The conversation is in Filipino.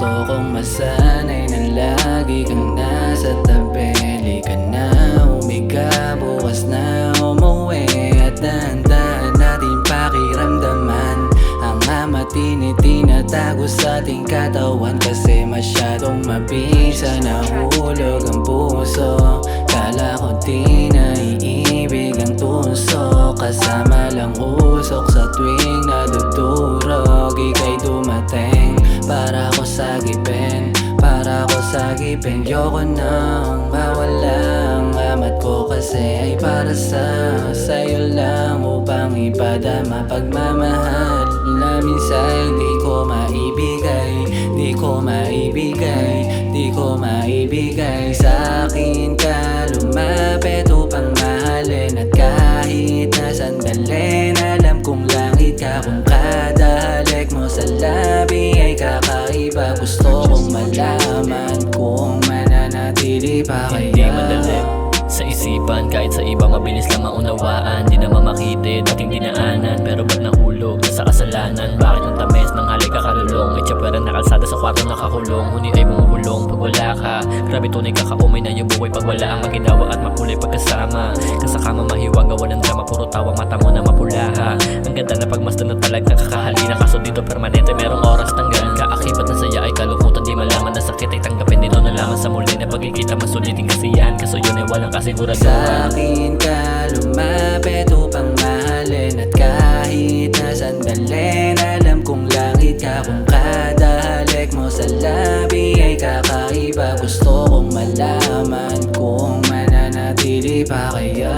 Gusto kong masanay na lagi kang nasa tabi. Di ka na umiga, bukas na umuwi. At dahan-dahan natin pakiramdaman ang amatini tinatago sa ating katawan. Kasi masyadong mabisa, nahulog ang puso. Kala ko di naiibig ang tunso. Kasama lang usok sa tuwing nadudurog. Ika'y dumating para ko sagipin, para ko sagipin. Yoko nang mawala ang amat ko, kasi ay para sa'yo lang. Upang ipadama pagmamahal na minsan di ko maibigay, di ko maibigay, di ko maibigay. Sa akin ka lumapit upang mahalin. At kahit na sandali, alam kong langit ka. Kung kada halik mo sa labi ay kakaiba. Gusto kong malaman kung mananatili pa kaya. Hindi madali sa isipan, kahit sa iba mabilis lang maunawaan. Di naman makitid ating dinaanan, pero ba't nahulog na sa kasalanan? Bakit ang tamis ng halik kakalulong? May tsapwera na kalsada sa kwarto nakakulong. Huni ay bumubulong pag wala ka. Grabe tunay kakaumay na yung buhay pag wala ang maginawa at makulay pagkasama. Kasakama mahiwaga, walang drama, puro tawang mata mo na mapulaha. Ang ganda na pagmasdan na talagang kakahalina. Kaso dito permanente, merong oras tanggal. Kaakibat na saya ay kalungkutan, di malaman na sakit ay tanggapin. Dito nalaman sa muli na pagkikita, masulitin kasi yan. Kaso yun ay walang kasiguraduhan. Sa akin ka lumapit upang mahalin. At kahit na sandali, alam kong langit ka. Kung kada halik mo sa labi ay kakaiba. Gusto kong malaman kung mananatili pa kaya.